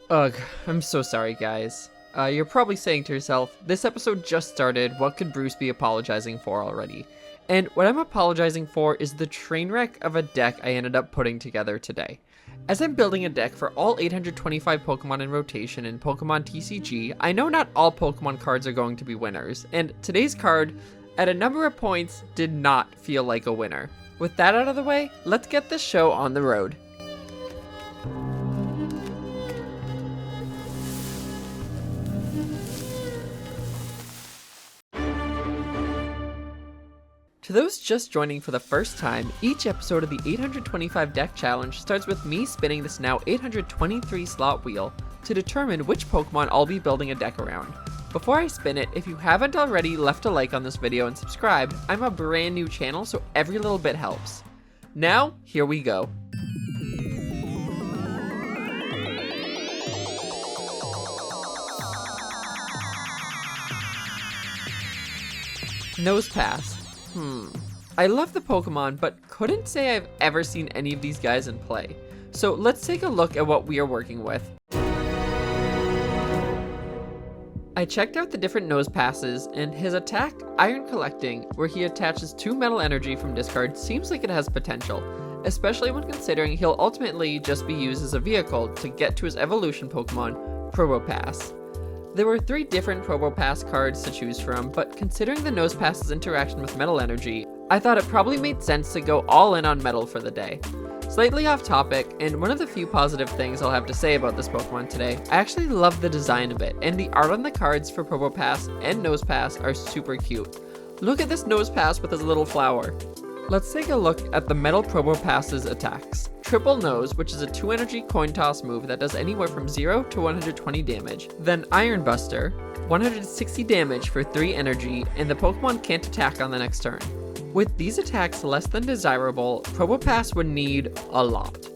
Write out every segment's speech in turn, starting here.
Ugh, I'm so sorry guys. You're probably saying to yourself, this episode just started, what could Bruce be apologizing for already? And what I'm apologizing for is the train wreck of a deck I ended up putting together today. As I'm building a deck for all 825 Pokemon in rotation in Pokemon TCG, I know not all Pokemon cards are going to be winners, and today's card, at a number of points, did not feel like a winner. With that out of the way, let's get this show on the road. To those just joining for the first time, each episode of the 825 Deck Challenge starts with me spinning this now 823 slot wheel to determine which Pokemon I'll be building a deck around. Before I spin it, if you haven't already left a like on this video and subscribed, I'm a brand new channel, so every little bit helps. Now, here we go. Nosepass. I love the Pokemon, but couldn't say I've ever seen any of these guys in play. So let's take a look at what we are working with. I checked out the different Nosepasses, and his attack, Iron Collecting, where he attaches 2 Metal Energy from discard, seems like it has potential, especially when considering he'll ultimately just be used as a vehicle to get to his evolution Pokemon, Probopass. There were 3 different Probopass cards to choose from, but considering the Nosepass's interaction with Metal Energy, I thought it probably made sense to go all in on Metal for the day. Slightly off topic, and one of the few positive things I'll have to say about this Pokemon today, I actually love the design of it, and the art on the cards for Probopass and Nosepass are super cute. Look at this Nosepass with his little flower. Let's take a look at the Metal Probopass's attacks. Triple Nose, which is a 2 energy coin toss move that does anywhere from 0 to 120 damage. Then Iron Buster, 160 damage for 3 energy, and the Pokemon can't attack on the next turn. With these attacks less than desirable, Probopass would need a lot.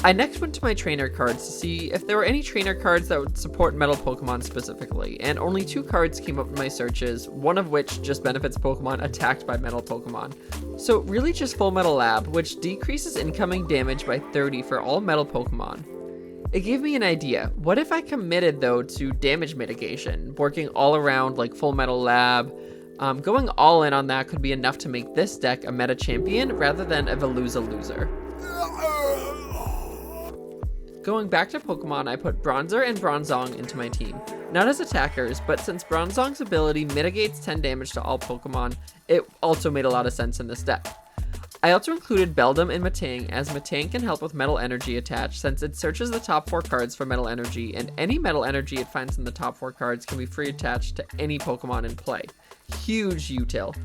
I next went to my trainer cards to see if there were any trainer cards that would support Metal Pokemon specifically, and only 2 cards came up in my searches, one of which just benefits Pokemon attacked by Metal Pokemon. So really just Full Metal Lab, which decreases incoming damage by 30 for all Metal Pokemon. It gave me an idea. What if I committed though to damage mitigation, working all around like Full Metal Lab? Going all in on that could be enough to make this deck a meta champion rather than a Veluza loser. Going back to Pokemon, I put Bronzor and Bronzong into my team. Not as attackers, but since Bronzong's ability mitigates 10 damage to all Pokemon, it also made a lot of sense in this deck. I also included Beldum and Metang, as Metang can help with Metal Energy attached since it searches the top 4 cards for Metal Energy, and any Metal Energy it finds in the top 4 cards can be free attached to any Pokemon in play. Huge util.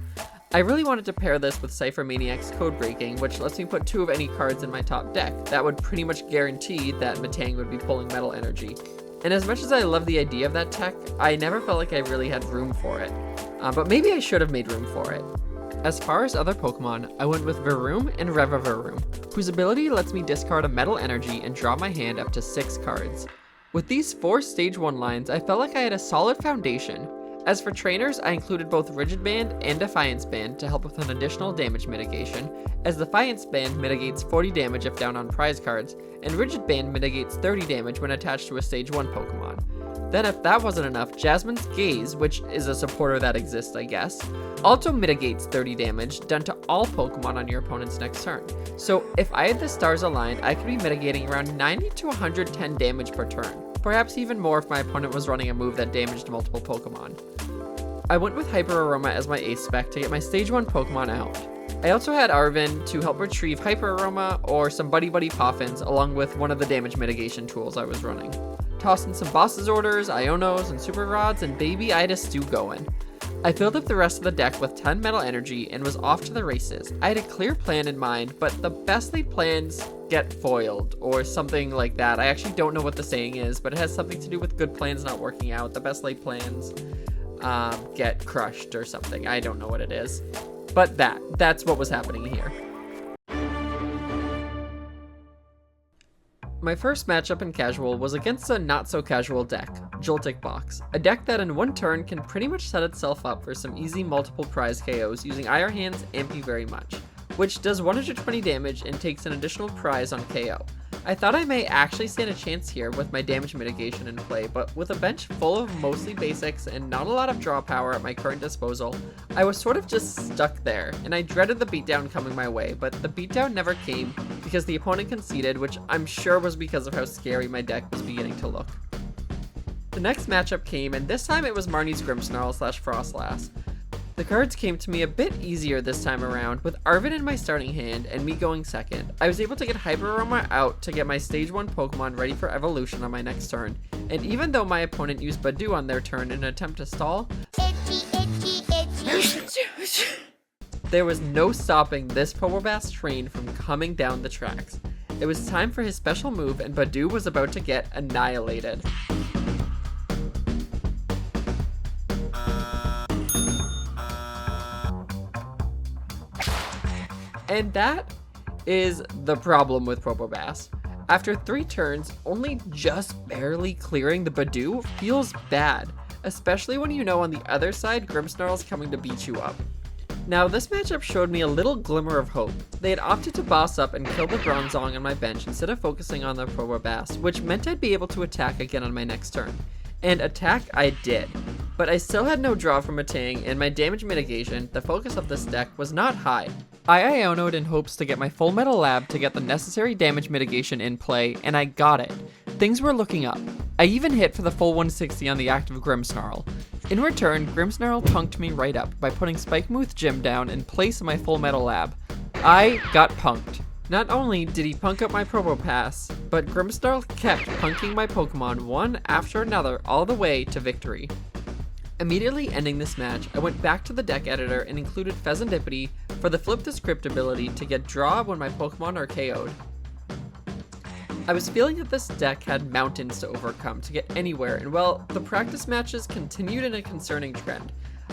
I really wanted to pair this with Cypher Maniac's Code Breaking, which lets me put 2 of any cards in my top deck. That would pretty much guarantee that Metang would be pulling Metal Energy. And as much as I love the idea of that tech, I never felt like I really had room for it. But maybe I should have made room for it. As far as other Pokemon, I went with Varoom and Revavroom, whose ability lets me discard a Metal Energy and draw my hand up to 6 cards. With these 4 Stage 1 lines, I felt like I had a solid foundation. As for trainers, I included both Rigid Band and Defiance Band to help with an additional damage mitigation, as Defiance Band mitigates 40 damage if down on prize cards, and Rigid Band mitigates 30 damage when attached to a Stage 1 Pokemon. Then if that wasn't enough, Jasmine's Gaze, which is a supporter that exists I guess, also mitigates 30 damage done to all Pokemon on your opponent's next turn. So if I had the stars aligned, I could be mitigating around 90 to 110 damage per turn. Perhaps even more if my opponent was running a move that damaged multiple Pokemon. I went with Hyper Aroma as my ace spec to get my Stage 1 Pokemon out. I also had Arven to help retrieve Hyper Aroma or some Buddy-Buddy Poffins along with one of the damage mitigation tools I was running. Tossed in some Boss's Orders, Ionos, and Super Rods, and baby I had a stew going. I filled up the rest of the deck with 10 Metal Energy and was off to the races. I had a clear plan in mind, but the best laid plans get foiled, or something like that. I actually don't know what the saying is, but it has something to do with good plans not working out. The best laid plans get crushed or something. I don't know what it is. But that's what was happening here. My first matchup in Casual was against a not-so-casual deck, Joltik Box, a deck that in one turn can pretty much set itself up for some easy multiple prize KOs using Iron Hands Amp You Very Much, which does 120 damage and takes an additional prize on KO. I thought I may actually stand a chance here with my damage mitigation in play, but with a bench full of mostly basics and not a lot of draw power at my current disposal, I was sort of just stuck there, and I dreaded the beatdown coming my way, but the beatdown never came because the opponent conceded, which I'm sure was because of how scary my deck was beginning to look. The next matchup came, and this time it was Marnie's Grimmsnarl / Frostlass. The cards came to me a bit easier this time around, with Arven in my starting hand and me going second. I was able to get Hyper Aroma out to get my stage 1 Pokemon ready for evolution on my next turn, and even though my opponent used Budu on their turn in an attempt to stall, there was no stopping this Probopass train from coming down the tracks. It was time for his special move, and Budu was about to get annihilated. And that is the problem with Probopass. After 3 turns, only just barely clearing the Budu feels bad, especially when you know on the other side Grimmsnarl's coming to beat you up. Now this matchup showed me a little glimmer of hope. They had opted to boss up and kill the Bronzong on my bench instead of focusing on the Probopass, which meant I'd be able to attack again on my next turn. And attack I did, but I still had no draw from Metang, and my damage mitigation, the focus of this deck, was not high. I Iono'd in hopes to get my full Metal Lab to get the necessary damage mitigation in play, and I got it. Things were looking up. I even hit for the full 160 on the active Grimmsnarl. In return, Grimmsnarl punked me right up by putting Spikemuth Gym down in place of my full Metal Lab. I got punked. Not only did he punk up my Probopass, but Grimmsnarl kept punking my Pokemon one after another all the way to victory. Immediately ending this match, I went back to the deck editor and included Fezandipiti for the Flip the Script ability to get draw when my Pokemon are KO'd. I was feeling that this deck had mountains to overcome to get anywhere, and well, the practice matches continued in a concerning trend.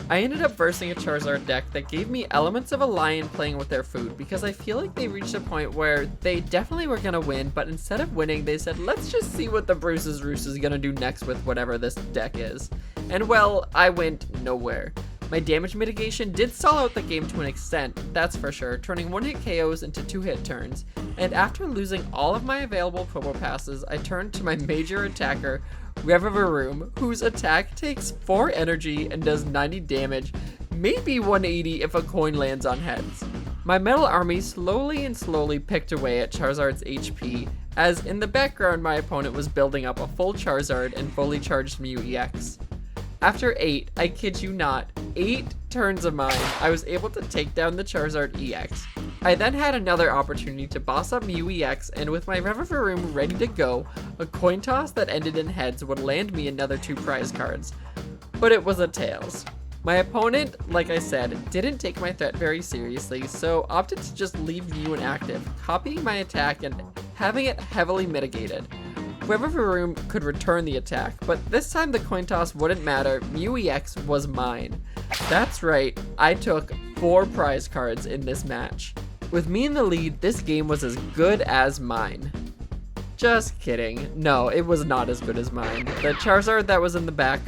I ended up versing a Charizard deck that gave me elements of a lion playing with their food, because I feel like they reached a point where they definitely were going to win, but instead of winning, they said, let's just see what the Bruce's Roos is going to do next with whatever this deck is. And well, I went nowhere. My damage mitigation did stall out the game to an extent, that's for sure, turning 1-hit KOs into 2-hit turns, and after losing all of my available Probopasses, I turned to my major attacker, Revavroom, whose attack takes 4 energy and does 90 damage, maybe 180 if a coin lands on heads. My metal army slowly picked away at Charizard's HP, as in the background my opponent was building up a full Charizard and fully charged Mew EX. After 8, I kid you not, 8 turns of mine, I was able to take down the Charizard EX. I then had another opportunity to boss up Mew EX, and with my Revavroom ready to go, a coin toss that ended in heads would land me another 2 prize cards. But it was a tails. My opponent, like I said, didn't take my threat very seriously, so opted to just leave Mew inactive, copying my attack and having it heavily mitigated. Revavroom could return the attack, but this time the coin toss wouldn't matter, Mew EX was mine. That's right, I took 4 prize cards in this match. With me in the lead, this game was as good as mine. Just kidding, no, it was not as good as mine. The Charizard that was in the back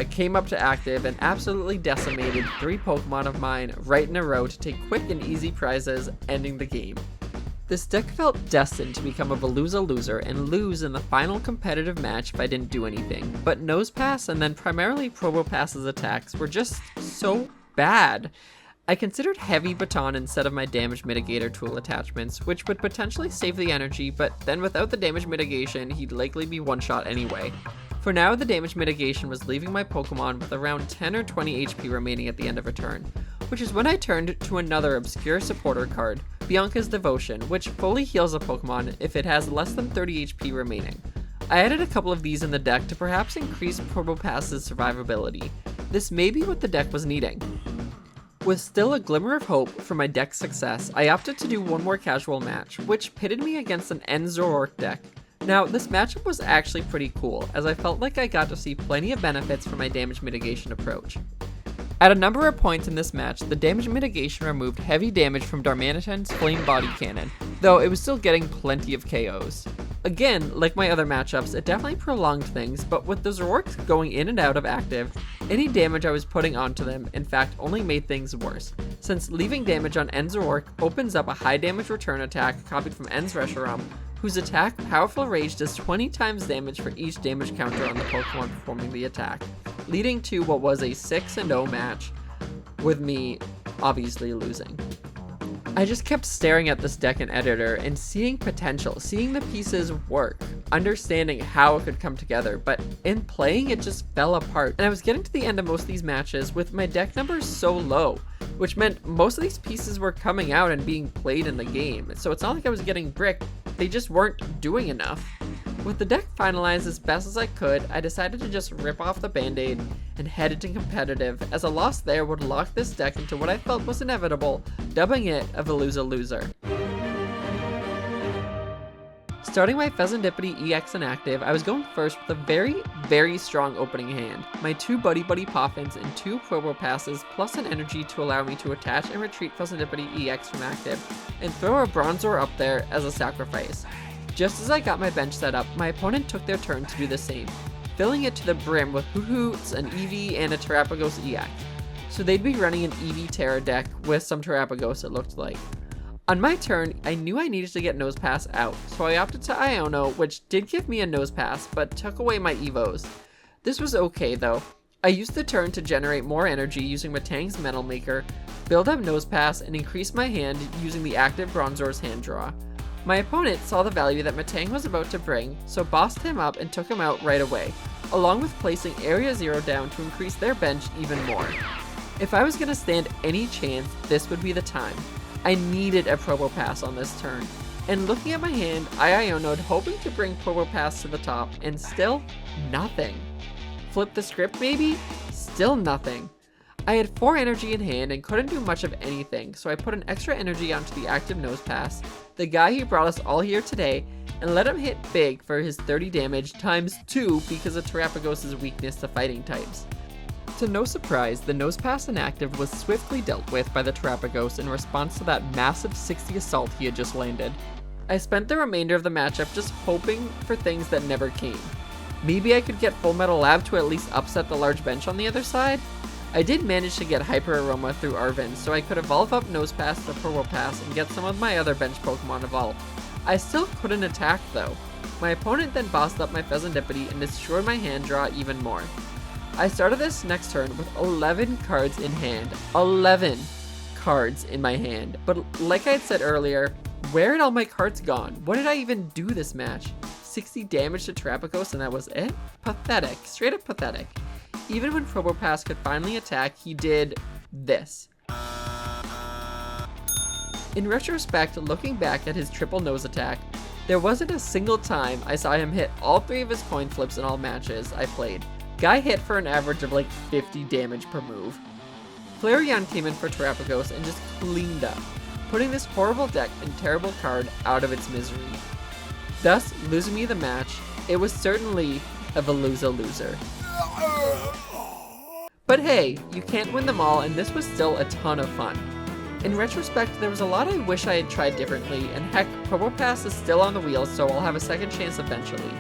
came up to active and absolutely decimated 3 Pokemon of mine right in a row to take quick and easy prizes, ending the game. This deck felt destined to become a Veluza loser and lose in the final competitive match if I didn't do anything, but Nosepass and then primarily Probopass's attacks were just so bad. I considered Heavy Baton instead of my damage mitigator tool attachments, which would potentially save the energy, but then without the damage mitigation, he'd likely be one-shot anyway. For now, the damage mitigation was leaving my Pokemon with around 10 or 20 HP remaining at the end of a turn, which is when I turned to another obscure supporter card, Bianca's Devotion, which fully heals a Pokemon if it has less than 30 HP remaining. I added a couple of these in the deck to perhaps increase Probopass's survivability. This may be what the deck was needing. With still a glimmer of hope for my deck's success, I opted to do one more casual match, which pitted me against an Enzoroark deck. Now, this matchup was actually pretty cool, as I felt like I got to see plenty of benefits from my damage mitigation approach. At a number of points in this match, the damage mitigation removed heavy damage from Darmanitan's Flame Body Cannon, though it was still getting plenty of KOs. Again, like my other matchups, it definitely prolonged things, but with the Zoroarks going in and out of active, any damage I was putting onto them, in fact, only made things worse, since leaving damage on Enzoroark opens up a high damage return attack copied from En's Reshiram, whose attack Powerful Rage does 20 times damage for each damage counter on the Pokemon performing the attack, leading to what was a 6-0 match, with me obviously losing. I just kept staring at this deck in editor and seeing potential, seeing the pieces work, understanding how it could come together, but in playing it just fell apart. And I was getting to the end of most of these matches with my deck numbers so low, which meant most of these pieces were coming out and being played in the game. So it's not like I was getting bricked, they just weren't doing enough. With the deck finalized as best as I could, I decided to just rip off the band-aid and head into competitive, as a loss there would lock this deck into what I felt was inevitable, dubbing it a Veluza loser. Starting my Fezandipiti EX inactive, I was going first with a very, very strong opening hand. My 2 Buddy-Buddy Poffins and 2 Probopasses, plus an energy to allow me to attach and retreat Fezandipiti EX from active, and throw a Bronzor up there as a sacrifice. Just as I got my bench set up, my opponent took their turn to do the same, filling it to the brim with Hoots, an Eevee, and a Terrapagos EX. So they'd be running an Eevee Terra deck with some Terrapagos, it looked like. On my turn, I knew I needed to get Nosepass out, so I opted to Iono, which did give me a Nosepass, but took away my Evos. This was okay though. I used the turn to generate more energy using Metang's Metal Maker, build up Nosepass, and increase my hand using the active Bronzor's hand draw. My opponent saw the value that Metang was about to bring, so bossed him up and took him out right away, along with placing Area 0 down to increase their bench even more. If I was going to stand any chance, this would be the time. I needed a Probopass on this turn, and looking at my hand, I Iono'd hoping to bring Probopass to the top, and still nothing. Flip the script maybe? Still nothing. I had 4 energy in hand and couldn't do much of anything, so I put an extra energy onto the active Nosepass, the guy who brought us all here today, and let him hit big for his 30 damage times 2 because of Terrapagos' weakness to fighting types. To no surprise, the Nosepass inactive was swiftly dealt with by the Terrapagos in response to that massive 60 assault he had just landed. I spent the remainder of the matchup just hoping for things that never came. Maybe I could get Full Metal Lab to at least upset the large bench on the other side? I did manage to get Hyper Aroma through Arven, so I could evolve up Nosepass to Probopass and get some of my other bench Pokemon evolved. I still couldn't attack though. My opponent then bossed up my Fezandipiti and destroyed my hand draw even more. I started this next turn with 11 cards in hand. 11 cards in my hand. But like I had said earlier, where had all my cards gone? What did I even do this match? 60 damage to Terrapagos and that was it? Pathetic. Straight up pathetic. Even when Probopass could finally attack, he did this. In retrospect, looking back at his triple nose attack, there wasn't a single time I saw him hit all 3 of his coin flips in all matches I played. Guy hit for an average of like 50 damage per move. Flareon came in for Terrapagos and just cleaned up, putting this horrible deck and terrible card out of its misery. Thus, losing me the match, it was certainly a Veluza loser. But hey, you can't win them all, and this was still a ton of fun. In retrospect, there was a lot I wish I had tried differently, and heck, Probopass is still on the wheel, so I'll have a second chance eventually.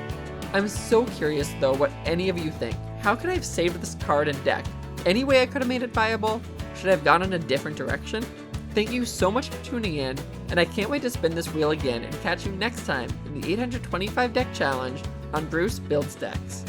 I'm so curious though what any of you think. How could I have saved this card and deck? Any way I could have made it viable? Should I have gone in a different direction? Thank you so much for tuning in, and I can't wait to spin this wheel again and catch you next time in the 825 deck challenge on Bruce Builds Decks.